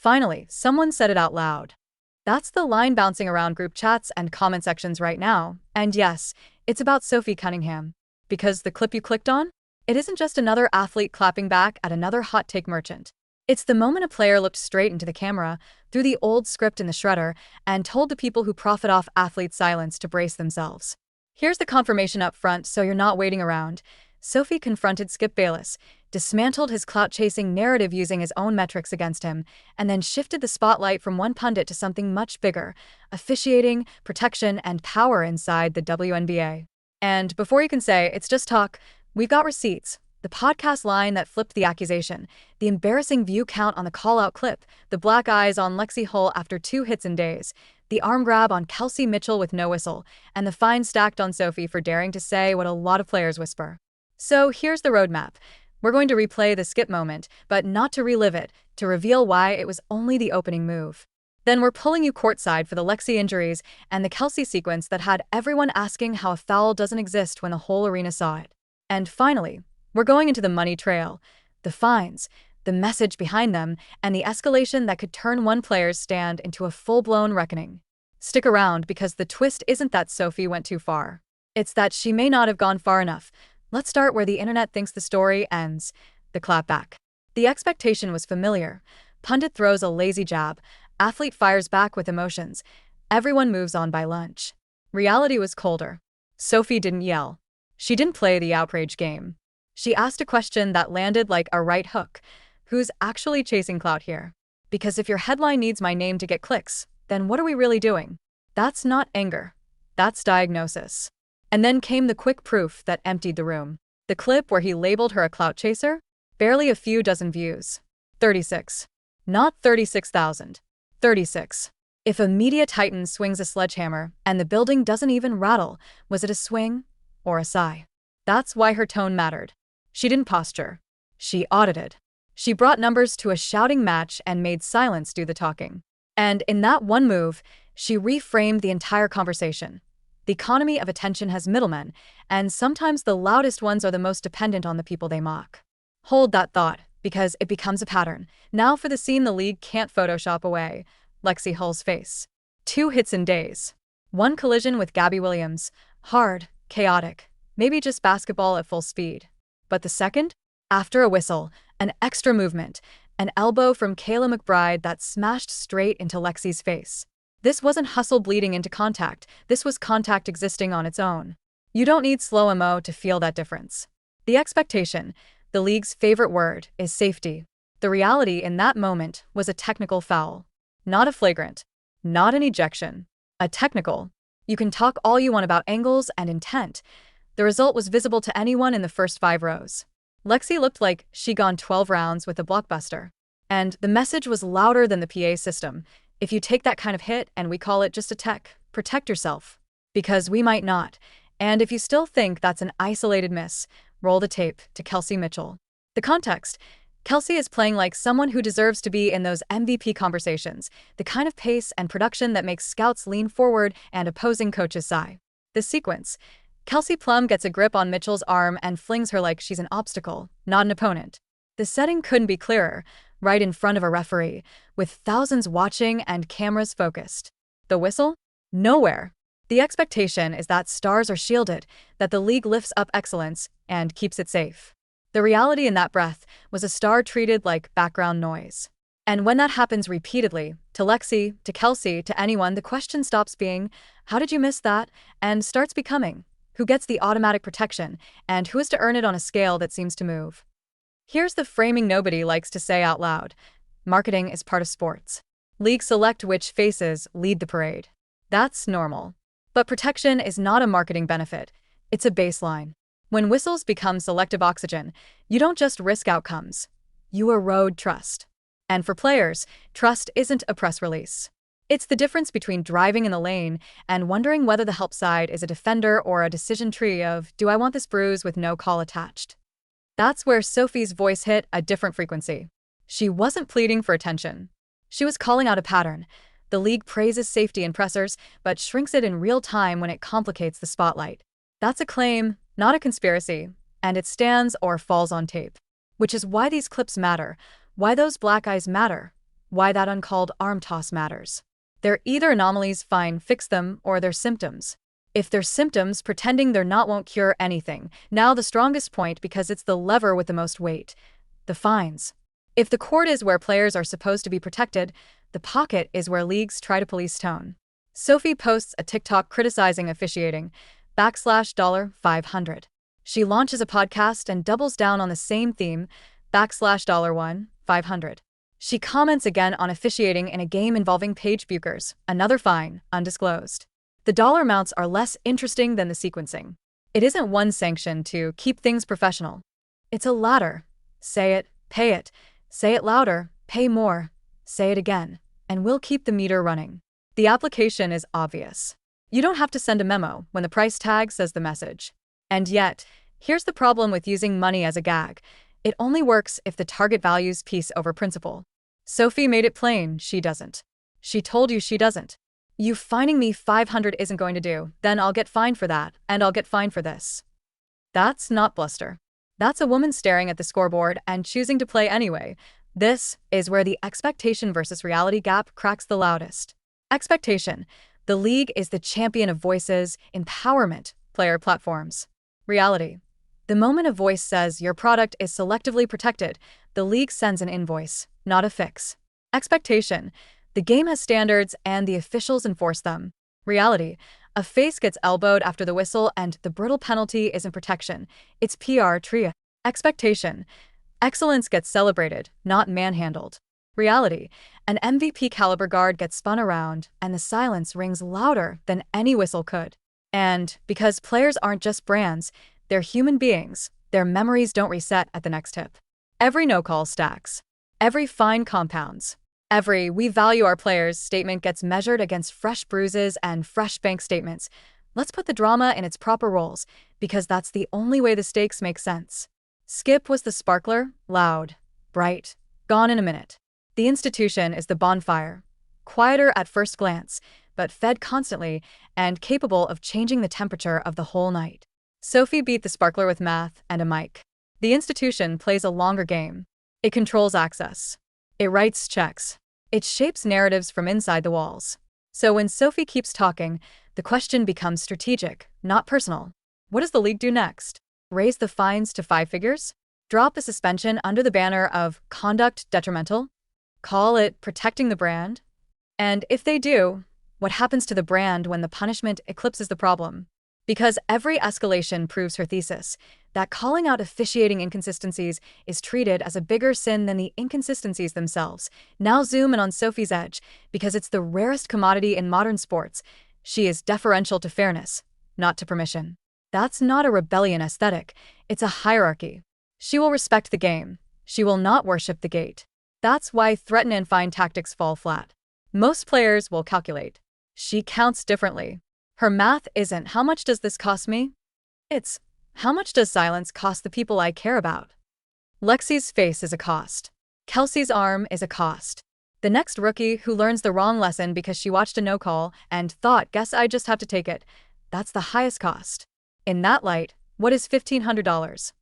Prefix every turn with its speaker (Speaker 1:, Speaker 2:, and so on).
Speaker 1: Finally, someone said it out loud. That's the line bouncing around group chats and comment sections right now. And yes, it's about Sophie Cunningham. Because the clip you clicked on? It isn't just another athlete clapping back at another hot take merchant. It's the moment a player looked straight into the camera, threw the old script in the shredder, and told the people who profit off athletes' silence to brace themselves. Here's the confirmation up front so you're not waiting around. Sophie confronted Skip Bayless, dismantled his clout-chasing narrative using his own metrics against him, and then shifted the spotlight from one pundit to something much bigger: officiating, protection, and power inside the WNBA. And before you can say, it's just talk, we've got receipts. The podcast line that flipped the accusation, the embarrassing view count on the call-out clip, the black eyes on Lexi Hull after 2 hits in days, the arm grab on Kelsey Mitchell with no whistle, and the fine stacked on Sophie for daring to say what a lot of players whisper. So here's the roadmap. We're going to replay the Skip moment, but not to relive it, to reveal why it was only the opening move. Then we're pulling you courtside for the Lexi injuries and the Kelsey sequence that had everyone asking how a foul doesn't exist when the whole arena saw it. And finally, we're going into the money trail, the fines, the message behind them, and the escalation that could turn one player's stand into a full-blown reckoning. Stick around because the twist isn't that Sophie went too far. It's that she may not have gone far enough. Let's start where the internet thinks the story ends, the clapback. The expectation was familiar. Pundit throws a lazy jab, athlete fires back with emotions. Everyone moves on by lunch. Reality was colder. Sophie didn't yell. She didn't play the outrage game. She asked a question that landed like a right hook. Who's actually chasing clout here? Because if your headline needs my name to get clicks, then what are we really doing? That's not anger. That's diagnosis. And then came the quick proof that emptied the room. The clip where he labeled her a clout chaser? Barely a few dozen views. 36. Not 36,000. 36. If a media titan swings a sledgehammer and the building doesn't even rattle, was it a swing or a sigh? That's why her tone mattered. She didn't posture. She audited. She brought numbers to a shouting match and made silence do the talking. And in that one move, she reframed the entire conversation. The economy of attention has middlemen, and sometimes the loudest ones are the most dependent on the people they mock. Hold that thought, because it becomes a pattern. Now for the scene the league can't Photoshop away. Lexi Hull's face. 2 hits in days. One collision with Gabby Williams. Hard, chaotic, maybe just basketball at full speed. But the second? After a whistle, an extra movement, an elbow from Kayla McBride that smashed straight into Lexi's face. This wasn't hustle bleeding into contact, this was contact existing on its own. You don't need slow-mo to feel that difference. The expectation, the league's favorite word, is safety. The reality in that moment was a technical foul. Not a flagrant. Not an ejection. A technical. You can talk all you want about angles and intent. The result was visible to anyone in the first 5 rows. Lexi looked like she'd gone 12 rounds with a blockbuster. And the message was louder than the PA system. If you take that kind of hit and we call it just a tech, protect yourself. Because we might not. And if you still think that's an isolated miss, roll the tape to Kelsey Mitchell. The context. Kelsey is playing like someone who deserves to be in those MVP conversations, the kind of pace and production that makes scouts lean forward and opposing coaches sigh. The sequence. Kelsey Plum gets a grip on Mitchell's arm and flings her like she's an obstacle, not an opponent. The setting couldn't be clearer, right in front of a referee, with thousands watching and cameras focused. The whistle? Nowhere. The expectation is that stars are shielded, that the league lifts up excellence and keeps it safe. The reality in that breath was a star treated like background noise. And when that happens repeatedly, to Lexi, to Kelsey, to anyone, the question stops being, how did you miss that? And starts becoming, who gets the automatic protection, and who is to earn it on a scale that seems to move. Here's the framing nobody likes to say out loud. Marketing is part of sports. Leagues select which faces lead the parade. That's normal. But protection is not a marketing benefit. It's a baseline. When whistles become selective oxygen, you don't just risk outcomes. You erode trust. And for players, trust isn't a press release. It's the difference between driving in the lane and wondering whether the help side is a defender or a decision tree of, do I want this bruise with no call attached? That's where Sophie's voice hit a different frequency. She wasn't pleading for attention. She was calling out a pattern. The league praises safety in pressers, but shrinks it in real time when it complicates the spotlight. That's a claim, not a conspiracy, and it stands or falls on tape. Which is why these clips matter, why those black eyes matter, why that uncalled arm toss matters. They're either anomalies, fine, fix them, or they're symptoms. If they're symptoms, pretending they're not won't cure anything. Now the strongest point, because it's the lever with the most weight. The fines. If the court is where players are supposed to be protected, the pocket is where leagues try to police tone. Sophie posts a TikTok criticizing officiating, $500. She launches a podcast and doubles down on the same theme, $1, $500. She comments again on officiating in a game involving Paige Buchers, another fine, undisclosed. The dollar amounts are less interesting than the sequencing. It isn't one sanction to keep things professional. It's a ladder. Say it, pay it. Say it louder, pay more. Say it again, and we'll keep the meter running. The application is obvious. You don't have to send a memo when the price tag says the message. And yet, here's the problem with using money as a gag. It only works if the target values peace over principle. Sophie made it plain she doesn't. She told you she doesn't. You fining me $500 isn't going to do, then I'll get fined for that, and I'll get fined for this. That's not bluster. That's a woman staring at the scoreboard and choosing to play anyway. This is where the expectation versus reality gap cracks the loudest. Expectation. The league is the champion of voices, empowerment, player platforms. Reality. The moment a voice says your product is selectively protected, the league sends an invoice, not a fix. Expectation. The game has standards and the officials enforce them. Reality. A face gets elbowed after the whistle and the brutal penalty isn't protection. It's PR tria. Expectation. Excellence gets celebrated, not manhandled. Reality. An MVP caliber guard gets spun around and the silence rings louder than any whistle could. And because players aren't just brands, they're human beings, their memories don't reset at the next hit. Every no-call stacks. Every fine compounds. Every "we value our players" statement gets measured against fresh bruises and fresh bank statements. Let's put the drama in its proper roles, because that's the only way the stakes make sense. Skip was the sparkler, loud, bright, gone in a minute. The institution is the bonfire, quieter at first glance, but fed constantly and capable of changing the temperature of the whole night. Sophie beat the sparkler with math and a mic. The institution plays a longer game. It controls access. It writes checks. It shapes narratives from inside the walls. So when Sophie keeps talking, the question becomes strategic, not personal. What does the league do next? Raise the fines to 5 figures? Drop the suspension under the banner of conduct detrimental? Call it protecting the brand? And if they do, what happens to the brand when the punishment eclipses the problem? Because every escalation proves her thesis, that calling out officiating inconsistencies is treated as a bigger sin than the inconsistencies themselves. Now zoom in on Sophie's edge, because it's the rarest commodity in modern sports. She is deferential to fairness, not to permission. That's not a rebellion aesthetic, it's a hierarchy. She will respect the game. She will not worship the gate. That's why threaten and fine tactics fall flat. Most players will calculate. She counts differently. Her math isn't "how much does this cost me?" It's "how much does silence cost the people I care about?" Lexi's face is a cost. Kelsey's arm is a cost. The next rookie who learns the wrong lesson because she watched a no-call and thought, "guess I just have to take it," that's the highest cost. In that light, what is $1,500?